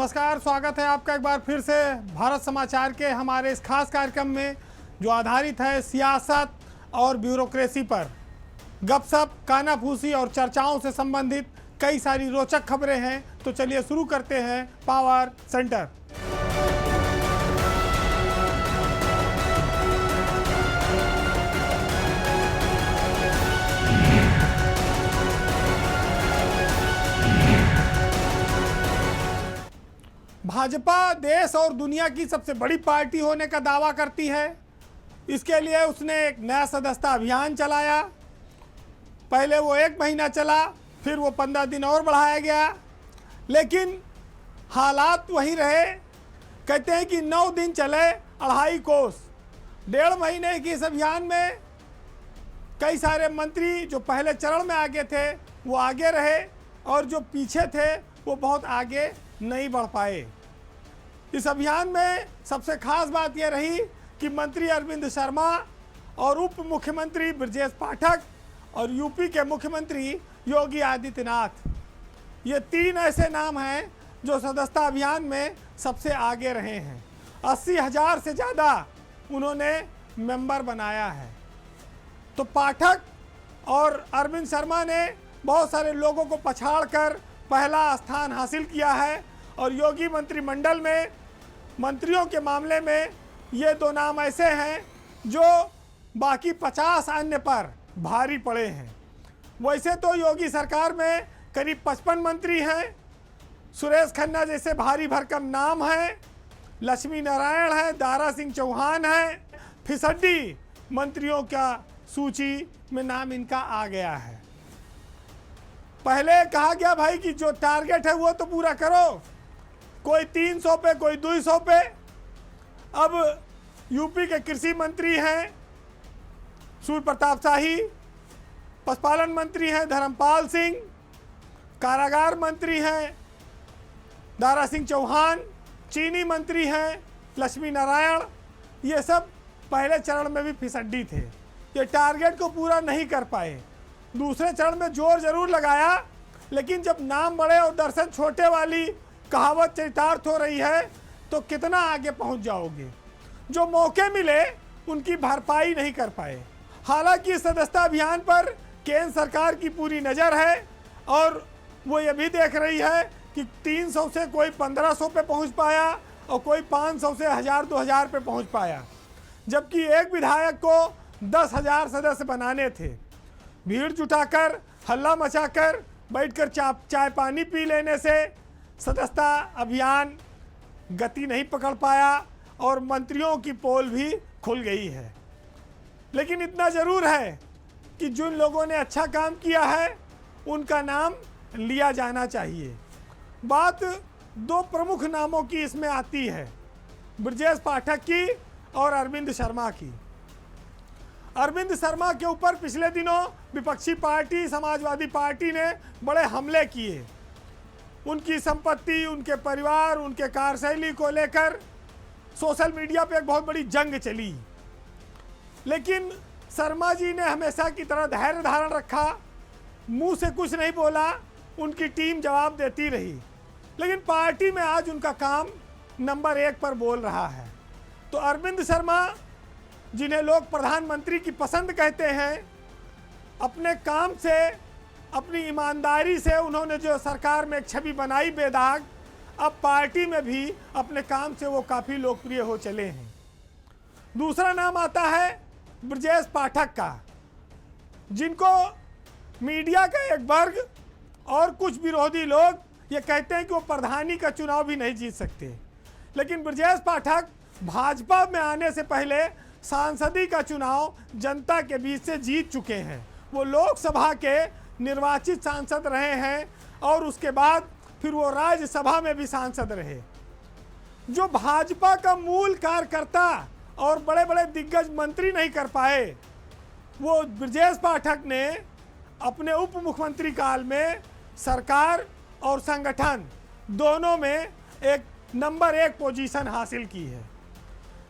नमस्कार, स्वागत है आपका एक बार फिर से भारत समाचार के हमारे इस खास कार्यक्रम में जो आधारित है सियासत और ब्यूरोक्रेसी पर। गपशप, कानाफूसी और चर्चाओं से संबंधित कई सारी रोचक खबरें हैं। तो चलिए शुरू करते हैं पावर सेंटर। भाजपा देश और दुनिया की सबसे बड़ी पार्टी होने का दावा करती है। इसके लिए उसने एक नया सदस्यता अभियान चलाया। पहले वो 1 महीना चला, फिर वो 15 दिन और बढ़ाया गया, लेकिन हालात वही रहे। कहते हैं कि 9 दिन चले 2.5 कोस। 1.5 महीने के इस अभियान में कई सारे मंत्री जो पहले चरण में आगे थे वो आगे रहे और जो पीछे थे वो बहुत आगे नहीं बढ़ पाए। इस अभियान में सबसे खास बात यह रही कि मंत्री अरविंद शर्मा और उप मुख्यमंत्री ब्रजेश पाठक और यूपी के मुख्यमंत्री योगी आदित्यनाथ, ये 3 ऐसे नाम हैं जो सदस्यता अभियान में सबसे आगे रहे हैं। 80,000 से ज़्यादा उन्होंने मेंबर बनाया है। तो पाठक और अरविंद शर्मा ने बहुत सारे लोगों को पछाड़कर पहला स्थान हासिल किया है और योगी मंत्रिमंडल में मंत्रियों के मामले में ये 2 नाम ऐसे हैं जो बाकी 50 अन्य पर भारी पड़े हैं। वैसे तो योगी सरकार में करीब 55 मंत्री हैं। सुरेश खन्ना जैसे भारी भरकम नाम हैं, लक्ष्मी नारायण है, दारा सिंह चौहान है, फिसड्डी मंत्रियों का सूची में नाम इनका आ गया है। पहले कहा गया भाई कि जो टारगेट है वो तो पूरा करो, कोई 300 पे, कोई 200 पे। अब यूपी के कृषि मंत्री हैं सूर्य प्रताप शाही, पशुपालन मंत्री हैं धर्मपाल सिंह, कारागार मंत्री हैं दारा सिंह चौहान, चीनी मंत्री हैं लक्ष्मी नारायण। ये सब पहले चरण में भी फिसड्डी थे, ये टारगेट को पूरा नहीं कर पाए। दूसरे चरण में जोर जरूर लगाया, लेकिन जब नाम बड़े और दर्शन छोटे वाली कहावत चरितार्थ हो रही है तो कितना आगे पहुंच जाओगे। जो मौके मिले उनकी भरपाई नहीं कर पाए। हालांकि सदस्यता अभियान पर केंद्र सरकार की पूरी नज़र है और वो ये भी देख रही है कि 300 से कोई 1500 पे पहुंच पाया और कोई 500 से 1000-2000 पे पहुंच पाया, जबकि एक विधायक को 10,000 सदस्य बनाने थे। भीड़ जुटाकर, हल्ला मचाकर, बैठकर चाय पानी पी लेने से सदस्यता अभियान गति नहीं पकड़ पाया और मंत्रियों की पोल भी खुल गई है। लेकिन इतना ज़रूर है कि जिन लोगों ने अच्छा काम किया है उनका नाम लिया जाना चाहिए। बात 2 प्रमुख नामों की इसमें आती है, ब्रजेश पाठक की और अरविंद शर्मा की। अरविंद शर्मा के ऊपर पिछले दिनों विपक्षी पार्टी समाजवादी पार्टी ने बड़े हमले किए। उनकी संपत्ति, उनके परिवार, उनके कार्यशैली को लेकर सोशल मीडिया पे एक बहुत बड़ी जंग चली। लेकिन शर्मा जी ने हमेशा की तरह धैर्य धारण रखा, मुंह से कुछ नहीं बोला, उनकी टीम जवाब देती रही। लेकिन पार्टी में आज उनका काम नंबर 1 पर बोल रहा है। तो अरविंद शर्मा, जिन्हें लोग प्रधानमंत्री की पसंद कहते हैं, अपने काम से, अपनी ईमानदारी से उन्होंने जो सरकार में एक छवि बनाई बेदाग, अब पार्टी में भी अपने काम से वो काफ़ी लोकप्रिय हो चले हैं। दूसरा नाम आता है ब्रजेश पाठक का, जिनको मीडिया का एक वर्ग और कुछ विरोधी लोग ये कहते हैं कि वो प्रधानी का चुनाव भी नहीं जीत सकते। लेकिन ब्रजेश पाठक भाजपा में आने से पहले सांसदी का चुनाव जनता के बीच से जीत चुके हैं। वो लोकसभा के निर्वाचित सांसद रहे हैं और उसके बाद फिर वो राज्यसभा में भी सांसद रहे। जो भाजपा का मूल कार्यकर्ता और बड़े बड़े दिग्गज मंत्री नहीं कर पाए, वो ब्रजेश पाठक ने अपने उप मुख्यमंत्री काल में सरकार और संगठन दोनों में एक नंबर 1 पोजीशन हासिल की है।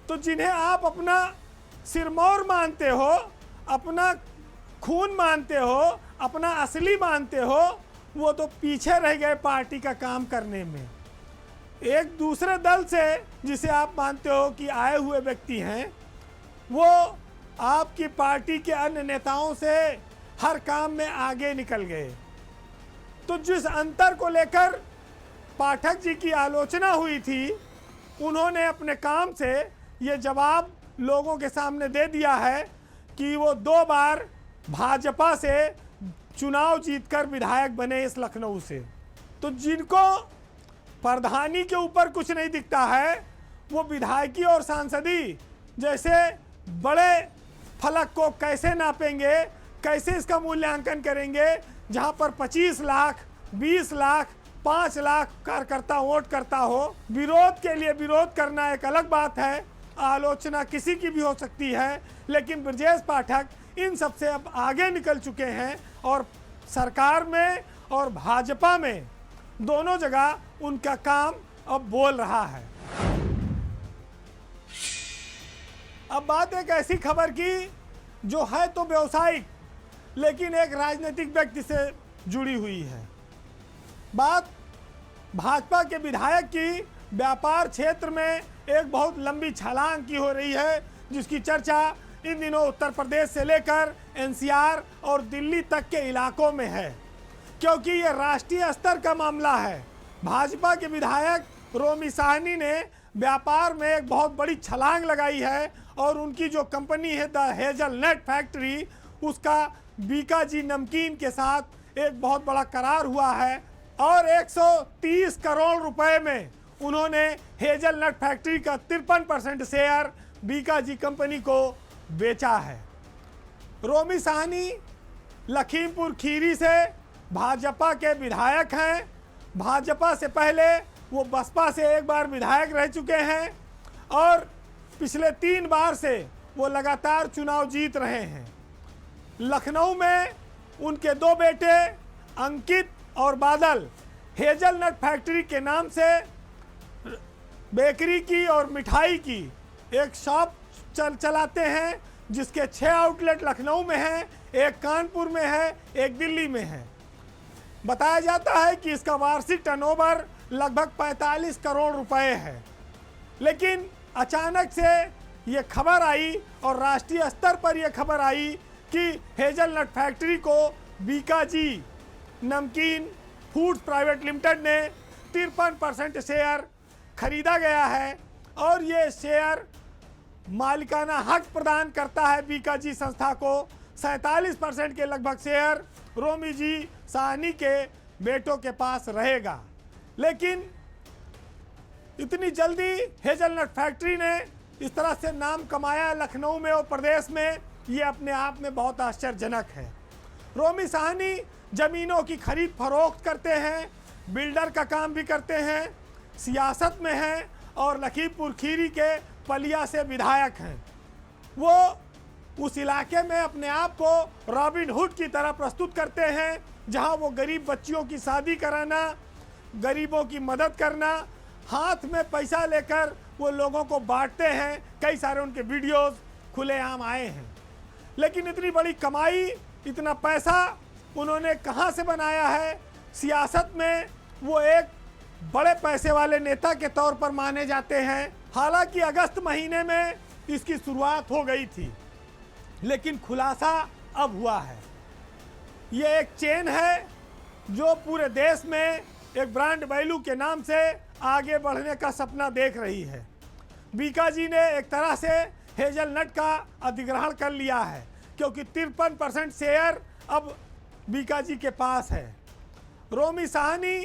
तो जिन्हें आप अपना सिरमौर मानते हो, अपना खून मानते हो, अपना असली मानते हो, वो तो पीछे रह गए पार्टी का काम करने में। एक दूसरे दल से जिसे आप मानते हो कि आए हुए व्यक्ति हैं, वो आपकी पार्टी के अन्य नेताओं से हर काम में आगे निकल गए। तो जिस अंतर को लेकर पाठक जी की आलोचना हुई थी, उन्होंने अपने काम से ये जवाब लोगों के सामने दे दिया है कि वो 2 बार भाजपा से चुनाव जीतकर विधायक बने इस लखनऊ से। तो जिनको प्रधानी के ऊपर कुछ नहीं दिखता है, वो विधायकी और सांसदी जैसे बड़े फलक को कैसे नापेंगे, कैसे इसका मूल्यांकन करेंगे, जहां पर 25 लाख, 20 लाख, 5 लाख कार्यकर्ता वोट करता हो। विरोध के लिए विरोध करना एक अलग बात है, आलोचना किसी की भी हो सकती है, लेकिन ब्रजेश पाठक इन सब से अब आगे निकल चुके हैं और सरकार में और भाजपा में दोनों जगह उनका काम अब बोल रहा है। अब बात एक ऐसी खबर की जो है तो व्यावसायिक, लेकिन एक राजनीतिक व्यक्ति से जुड़ी हुई है। बात भाजपा के विधायक की व्यापार क्षेत्र में एक बहुत लंबी छलांग की हो रही है, जिसकी चर्चा इन दिनों उत्तर प्रदेश से लेकर एनसीआर और दिल्ली तक के इलाकों में है, क्योंकि ये राष्ट्रीय स्तर का मामला है। भाजपा के विधायक रोमी साहनी ने व्यापार में एक बहुत बड़ी छलांग लगाई है और उनकी जो कंपनी है द हेजलनट फैक्ट्री, उसका बीकाजी नमकीन के साथ एक बहुत बड़ा करार हुआ है और 130 करोड़ रुपए में उन्होंने हेजलनट फैक्ट्री का 53% शेयर बीकाजी कंपनी को बेचा है। रोमी साहनी लखीमपुर खीरी से भाजपा के विधायक हैं। भाजपा से पहले वो बसपा से एक बार विधायक रह चुके हैं और पिछले 3 बार से वो लगातार चुनाव जीत रहे हैं। लखनऊ में उनके 2 बेटे अंकित और बादल हेजलनट फैक्ट्री के नाम से बेकरी की और मिठाई की एक शॉप चलाते हैं, जिसके 6 आउटलेट लखनऊ में हैं, एक कानपुर में है, एक दिल्ली में है। बताया जाता है कि इसका वार्षिक टर्नओवर लगभग 45 करोड़ रुपए है। लेकिन अचानक से ये खबर आई और राष्ट्रीय स्तर पर यह खबर आई कि हेजलनट फैक्ट्री को बीकाजी नमकीन फूड्स प्राइवेट लिमिटेड ने 53% शेयर खरीदा गया है और ये शेयर मालिकाना हक प्रदान करता है बीकाजी संस्था को। 47% के लगभग शेयर रोमी जी साहनी के बेटों के पास रहेगा। लेकिन इतनी जल्दी हेजलनट फैक्ट्री ने इस तरह से नाम कमाया लखनऊ में और प्रदेश में, ये अपने आप में बहुत आश्चर्यजनक है। रोमी साहनी ज़मीनों की खरीद फरोख्त करते हैं, बिल्डर का काम भी करते हैं, सियासत में हैं और लखीमपुर खीरी के पलिया से विधायक हैं। वो उस इलाके में अपने आप को रॉबिन हुड की तरह प्रस्तुत करते हैं, जहां वो गरीब बच्चियों की शादी कराना, गरीबों की मदद करना, हाथ में पैसा लेकर वो लोगों को बांटते हैं। कई सारे उनके वीडियोस खुलेआम आए हैं। लेकिन इतनी बड़ी कमाई, इतना पैसा उन्होंने कहां से बनाया है? सियासत में वो एक बड़े पैसे वाले नेता के तौर पर माने जाते हैं। हालांकि अगस्त महीने में इसकी शुरुआत हो गई थी, लेकिन खुलासा अब हुआ है। ये एक चेन है जो पूरे देश में एक ब्रांड वैल्यू के नाम से आगे बढ़ने का सपना देख रही है। बीकाजी ने एक तरह से हेजलनट का अधिग्रहण कर लिया है, क्योंकि 53% शेयर अब बीकाजी के पास है। रोमी साहनी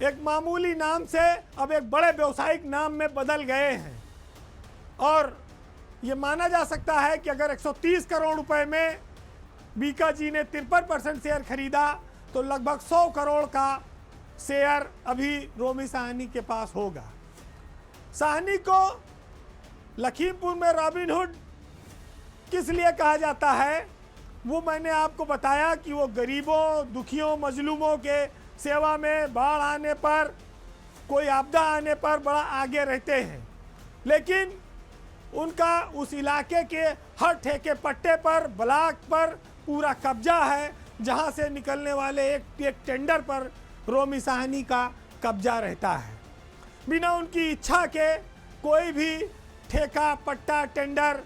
एक मामूली नाम से अब एक बड़े व्यावसायिक नाम में बदल गए हैं और ये माना जा सकता है कि अगर 130 करोड़ रुपए में बीकाजी ने 53% शेयर खरीदा तो लगभग 100 करोड़ का शेयर अभी रोमी साहनी के पास होगा। साहनी को लखीमपुर में रॉबिन हुड किस लिए कहा जाता है, वो मैंने आपको बताया कि वो गरीबों, दुखियों, मजलूमों के सेवा में, बाढ़ आने पर, कोई आपदा आने पर बड़ा आगे रहते हैं। लेकिन उनका उस इलाके के हर ठेके पट्टे पर, ब्लॉक पर पूरा कब्जा है, जहां से निकलने वाले एक टेंडर पर रोमी साहनी का कब्जा रहता है। बिना उनकी इच्छा के कोई भी ठेका पट्टा टेंडर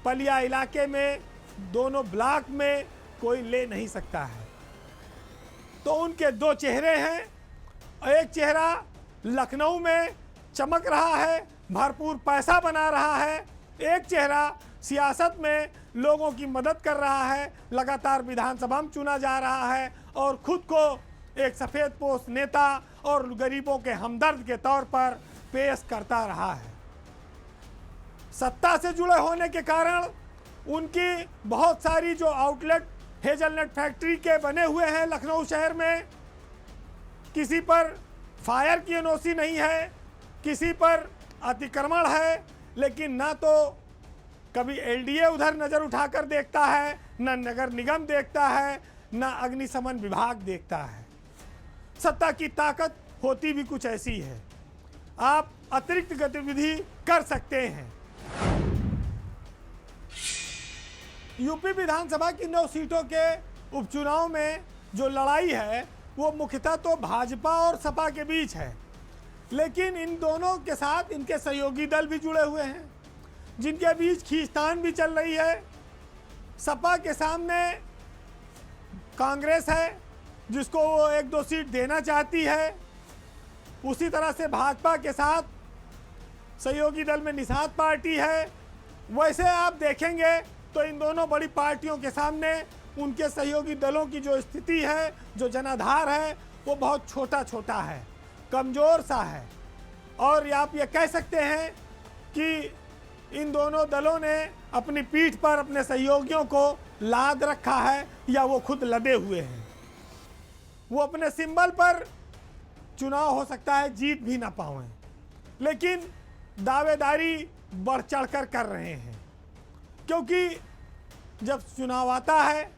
पलिया इलाके में दोनों ब्लॉक में कोई ले नहीं सकता है। तो उनके दो चेहरे हैं, एक चेहरा लखनऊ में चमक रहा है, भरपूर पैसा बना रहा है, एक चेहरा सियासत में लोगों की मदद कर रहा है, लगातार विधानसभा में चुना जा रहा है और खुद को एक सफ़ेद पोश नेता और गरीबों के हमदर्द के तौर पर पेश करता रहा है। सत्ता से जुड़े होने के कारण उनकी बहुत सारी जो आउटलेट हेजलनट फैक्ट्री के बने हुए हैं लखनऊ शहर में, किसी पर फायर की एनओसी नहीं है, किसी पर अतिक्रमण है, लेकिन ना तो कभी एलडीए उधर नज़र उठाकर देखता है, ना नगर निगम देखता है, ना अग्निशमन विभाग देखता है। सत्ता की ताकत होती भी कुछ ऐसी है, आप अतिरिक्त गतिविधि कर सकते हैं। यूपी विधानसभा की 9 सीटों के उपचुनाव में जो लड़ाई है वो मुख्यतः तो भाजपा और सपा के बीच है, लेकिन इन दोनों के साथ इनके सहयोगी दल भी जुड़े हुए हैं जिनके बीच खींचतान भी चल रही है। सपा के सामने कांग्रेस है जिसको वो 1-2 सीट देना चाहती है, उसी तरह से भाजपा के साथ सहयोगी दल में निषाद पार्टी है। वैसे आप देखेंगे तो इन दोनों बड़ी पार्टियों के सामने उनके सहयोगी दलों की जो स्थिति है, जो जनाधार है, वो बहुत छोटा छोटा है, कमज़ोर सा है। और आप ये कह सकते हैं कि इन दोनों दलों ने अपनी पीठ पर अपने सहयोगियों को लाद रखा है या वो खुद लदे हुए हैं। वो अपने सिंबल पर चुनाव हो सकता है जीत भी ना पाएं, लेकिन दावेदारी बढ़ चढ़कर कर रहे हैं, क्योंकि जब चुनाव आता है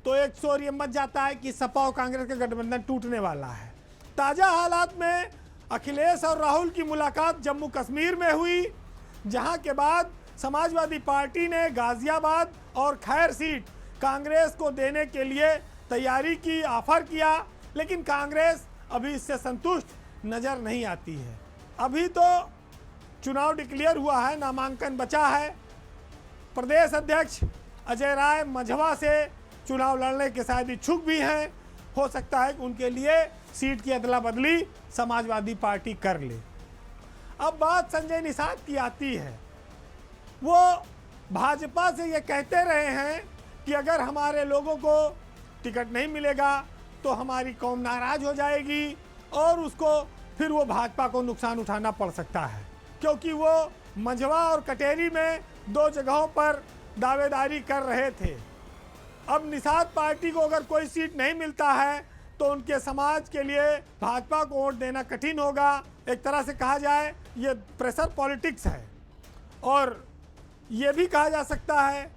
तो एक शोर ये मच जाता है कि सपा और कांग्रेस का गठबंधन टूटने वाला है। ताज़ा हालात में अखिलेश और राहुल की मुलाकात जम्मू कश्मीर में हुई, जहां के बाद समाजवादी पार्टी ने गाजियाबाद और खैर सीट कांग्रेस को देने के लिए तैयारी की, ऑफर किया, लेकिन कांग्रेस अभी इससे संतुष्ट नज़र नहीं आती है। अभी तो चुनाव डिक्लेयर हुआ है, नामांकन बचा है। प्रदेश अध्यक्ष अजय राय मझवा से चुनाव लड़ने के शायद इच्छुक भी हैं। हो सकता है कि उनके लिए सीट की अदला बदली समाजवादी पार्टी कर ले। अब बात संजय निषाद की आती है। वो भाजपा से ये कहते रहे हैं कि अगर हमारे लोगों को टिकट नहीं मिलेगा तो हमारी कौम नाराज हो जाएगी और उसको फिर वो भाजपा को नुकसान उठाना पड़ सकता है, क्योंकि वो मझवा और कटेरी में 2 जगहों पर दावेदारी कर रहे थे। अब निषाद पार्टी को अगर कोई सीट नहीं मिलता है तो उनके समाज के लिए भाजपा को वोट देना कठिन होगा। एक तरह से कहा जाए ये प्रेशर पॉलिटिक्स है, और ये भी कहा जा सकता है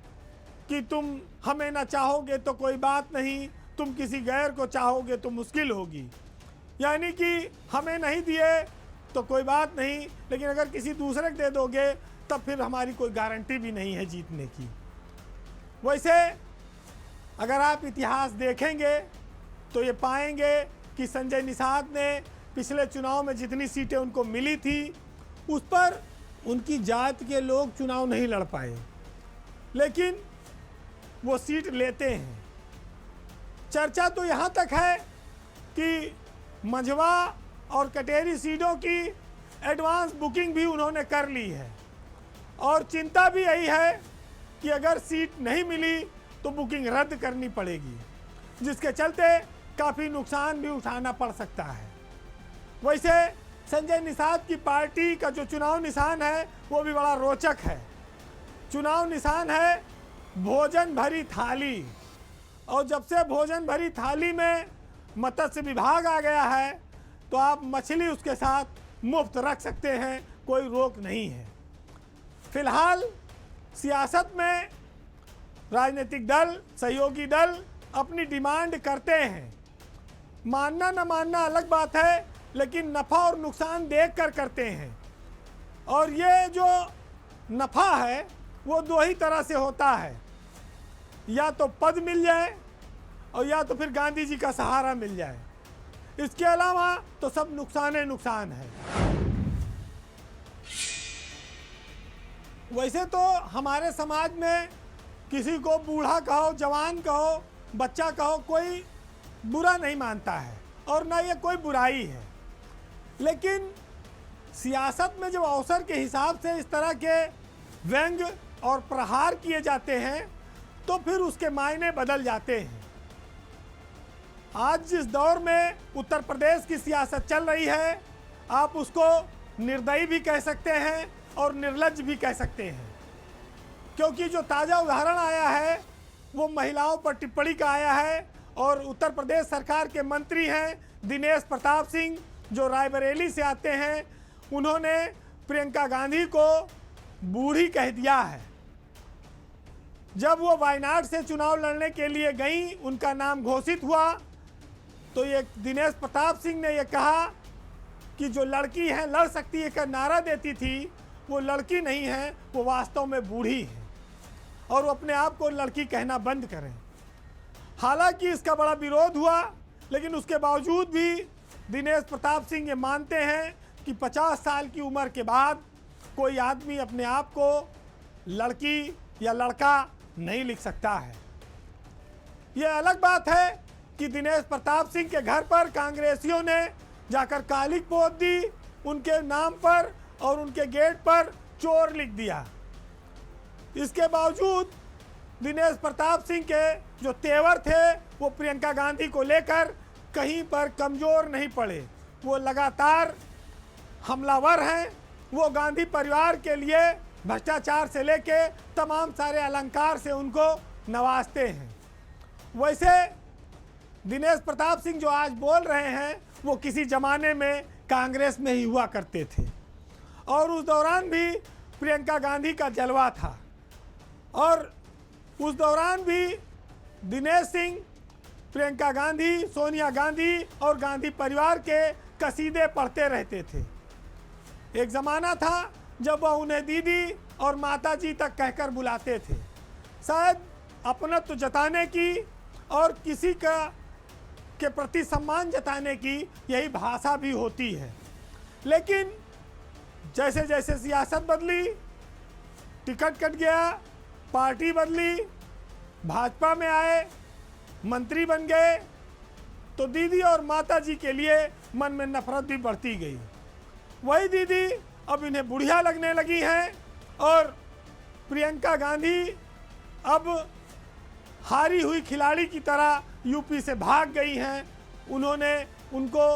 कि तुम हमें ना चाहोगे तो कोई बात नहीं, तुम किसी गैर को चाहोगे तो मुश्किल होगी। यानी कि हमें नहीं दिए तो कोई बात नहीं, लेकिन अगर किसी दूसरे को दे दोगे तब फिर हमारी कोई गारंटी भी नहीं है जीतने की। वैसे अगर आप इतिहास देखेंगे तो ये पाएंगे कि संजय निषाद ने पिछले चुनाव में जितनी सीटें उनको मिली थी उस पर उनकी जात के लोग चुनाव नहीं लड़ पाए, लेकिन वो सीट लेते हैं। चर्चा तो यहाँ तक है कि मझवा और कटेरी सीटों की एडवांस बुकिंग भी उन्होंने कर ली है, और चिंता भी यही है कि अगर सीट नहीं मिली तो बुकिंग रद्द करनी पड़ेगी, जिसके चलते काफ़ी नुकसान भी उठाना पड़ सकता है। वैसे संजय निषाद की पार्टी का जो चुनाव निशान है वो भी बड़ा रोचक है। चुनाव निशान है भोजन भरी थाली, और जब से भोजन भरी थाली में मत्स्य विभाग आ गया है तो आप मछली उसके साथ मुफ्त रख सकते हैं, कोई रोक नहीं है। फिलहाल सियासत में राजनीतिक दल, सहयोगी दल अपनी डिमांड करते हैं, मानना न मानना अलग बात है, लेकिन नफ़ा और नुकसान देखकर करते हैं। और ये जो नफ़ा है वो 2 ही तरह से होता है, या तो पद मिल जाए और या तो फिर गांधी जी का सहारा मिल जाए। इसके अलावा तो सब नुकसान है। वैसे तो हमारे समाज में किसी को बूढ़ा कहो, जवान कहो, बच्चा कहो, कोई बुरा नहीं मानता है और ना ये कोई बुराई है। लेकिन सियासत में जब अवसर के हिसाब से इस तरह के व्यंग और प्रहार किए जाते हैं तो फिर उसके मायने बदल जाते हैं। आज जिस दौर में उत्तर प्रदेश की सियासत चल रही है, आप उसको निर्दयी भी कह सकते हैं और निर्लज्ज भी कह सकते हैं, क्योंकि जो ताज़ा उदाहरण आया है वो महिलाओं पर टिप्पणी का आया है और उत्तर प्रदेश सरकार के मंत्री हैं दिनेश प्रताप सिंह, जो रायबरेली से आते हैं, उन्होंने प्रियंका गांधी को बूढ़ी कह दिया है। जब वो वायनाड से चुनाव लड़ने के लिए गई, उनका नाम घोषित हुआ, तो ये दिनेश प्रताप सिंह ने ये कहा कि जो लड़की है लड़ सकती है का नारा देती थी, वो लड़की नहीं है, वो वास्तव में बूढ़ी है और वो अपने आप को लड़की कहना बंद करें। हालांकि इसका बड़ा विरोध हुआ, लेकिन उसके बावजूद भी दिनेश प्रताप सिंह ये मानते हैं कि 50 साल की उम्र के बाद कोई आदमी अपने आप को लड़की या लड़का नहीं लिख सकता है। यह अलग बात है कि दिनेश प्रताप सिंह के घर पर कांग्रेसियों ने जाकर कालिक पोत दी उनके नाम पर और उनके गेट पर चोर लिख दिया। इसके बावजूद दिनेश प्रताप सिंह के जो तेवर थे वो प्रियंका गांधी को लेकर कहीं पर कमज़ोर नहीं पड़े। वो लगातार हमलावर हैं। वो गांधी परिवार के लिए भ्रष्टाचार से लेके तमाम सारे अलंकार से उनको नवाजते हैं। वैसे दिनेश प्रताप सिंह जो आज बोल रहे हैं वो किसी ज़माने में कांग्रेस में ही हुआ करते थे और उस दौरान भी प्रियंका गांधी का जलवा था और उस दौरान भी दिनेश सिंह प्रियंका गांधी, सोनिया गांधी और गांधी परिवार के कसीदे पढ़ते रहते थे। एक ज़माना था जब वह उन्हें दीदी और माता जी तक कहकर बुलाते थे, शायद अपनत्व जताने की और किसी का के प्रति सम्मान जताने की यही भाषा भी होती है। लेकिन जैसे जैसे सियासत बदली, टिकट कट गया, पार्टी बदली, भाजपा में आए, मंत्री बन गए, तो दीदी और माता जी के लिए मन में नफरत भी बढ़ती गई। वही दीदी अब इन्हें बुढ़िया लगने लगी हैं और प्रियंका गांधी अब हारी हुई खिलाड़ी की तरह यूपी से भाग गई हैं। उन्होंने उनको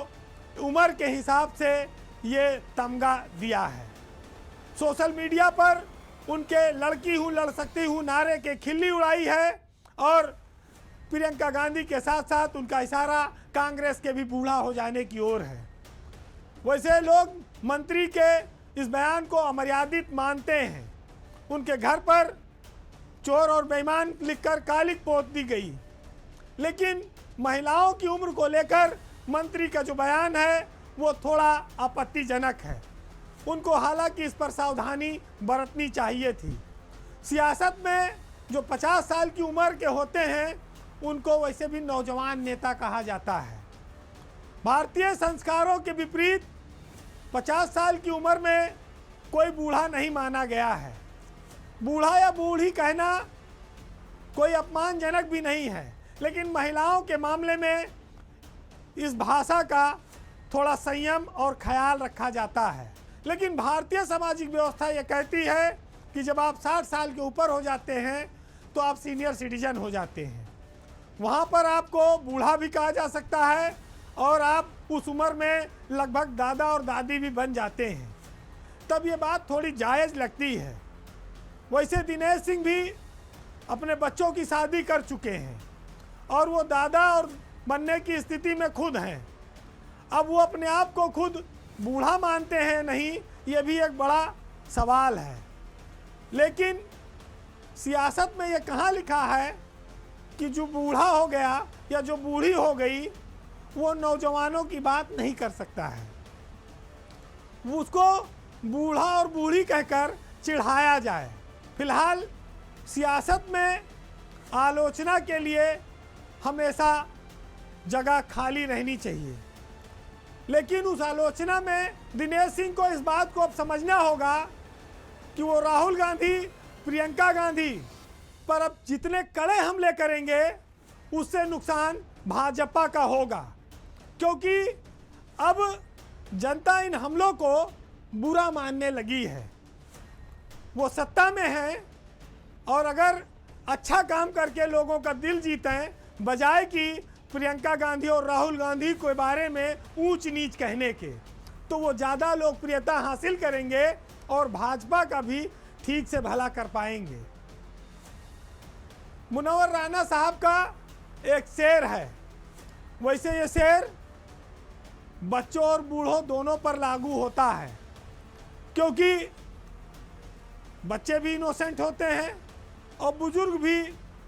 उम्र के हिसाब से ये तमगा दिया है। सोशल मीडिया पर उनके लड़की हूँ लड़ सकती हूँ नारे के खिल्ली उड़ाई है और प्रियंका गांधी के साथ साथ उनका इशारा कांग्रेस के भी बूढ़ा हो जाने की ओर है। वैसे लोग मंत्री के इस बयान को अमर्यादित मानते हैं। उनके घर पर चोर और बेईमान लिखकर कालिक पोत दी गई, लेकिन महिलाओं की उम्र को लेकर मंत्री का जो बयान है वो थोड़ा आपत्तिजनक है। उनको हालांकि इस पर सावधानी बरतनी चाहिए थी। सियासत में जो 50 साल की उम्र के होते हैं उनको वैसे भी नौजवान नेता कहा जाता है। भारतीय संस्कारों के विपरीत 50 साल की उम्र में कोई बूढ़ा नहीं माना गया है। बूढ़ा या बूढ़ी कहना कोई अपमानजनक भी नहीं है, लेकिन महिलाओं के मामले में इस भाषा का थोड़ा संयम और ख्याल रखा जाता है। लेकिन भारतीय सामाजिक व्यवस्था ये कहती है कि जब आप 60 साल के ऊपर हो जाते हैं तो आप सीनियर सिटीजन हो जाते हैं। वहाँ पर आपको बूढ़ा भी कहा जा सकता है और आप उस उम्र में लगभग दादा और दादी भी बन जाते हैं। तब ये बात थोड़ी जायज़ लगती है। वैसे दिनेश सिंह भी अपने बच्चों की शादी कर चुके हैं और वो दादा और बनने की स्थिति में खुद हैं। अब वो अपने आप को खुद बूढ़ा मानते हैं नहीं, ये भी एक बड़ा सवाल है। लेकिन सियासत में ये कहाँ लिखा है कि जो बूढ़ा हो गया या जो बूढ़ी हो गई वो नौजवानों की बात नहीं कर सकता है। उसको बूढ़ा और बूढ़ी कहकर चिढ़ाया जाए। फिलहाल सियासत में आलोचना के लिए हमेशा जगह खाली रहनी चाहिए, लेकिन उस आलोचना में दिनेश सिंह को इस बात को अब समझना होगा कि वो राहुल गांधी, प्रियंका गांधी पर अब जितने कड़े हमले करेंगे उससे नुकसान भाजपा का होगा, क्योंकि अब जनता इन हमलों को बुरा मानने लगी है। वो सत्ता में है और अगर अच्छा काम करके लोगों का दिल जीतें, बजाय कि प्रियंका गांधी और राहुल गांधी के बारे में ऊंच नीच कहने के, तो वो ज़्यादा लोकप्रियता हासिल करेंगे और भाजपा का भी ठीक से भला कर पाएंगे। मुनव्वर राना साहब का एक शेर है, वैसे ये शेर बच्चों और बूढ़ों दोनों पर लागू होता है, क्योंकि बच्चे भी इनोसेंट होते हैं और बुजुर्ग भी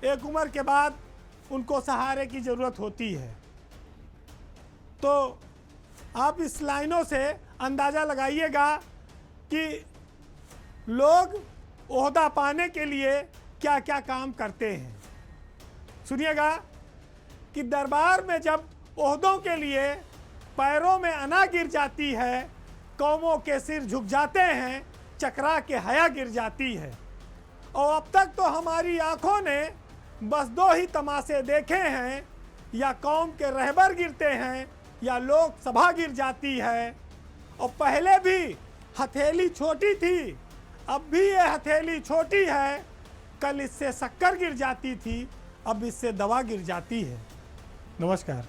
एक उम्र के बाद उनको सहारे की ज़रूरत होती है। तो आप इस लाइनों से अंदाज़ा लगाइएगा कि लोग ओहदा पाने के लिए क्या क्या काम करते हैं। सुनिएगा कि दरबार में जब ओहदों के लिए पैरों में अना गिर जाती है, कौमों के सिर झुक जाते हैं, चकरा के हया गिर जाती है। और अब तक तो हमारी आंखों ने बस दो ही तमाशे देखे हैं, या कौम के रहबर गिरते हैं या लोकसभा गिर जाती है। और पहले भी हथेली छोटी थी, अब भी ये हथेली छोटी है। कल इससे शक्कर गिर जाती थी, अब इससे दवा गिर जाती है। नमस्कार।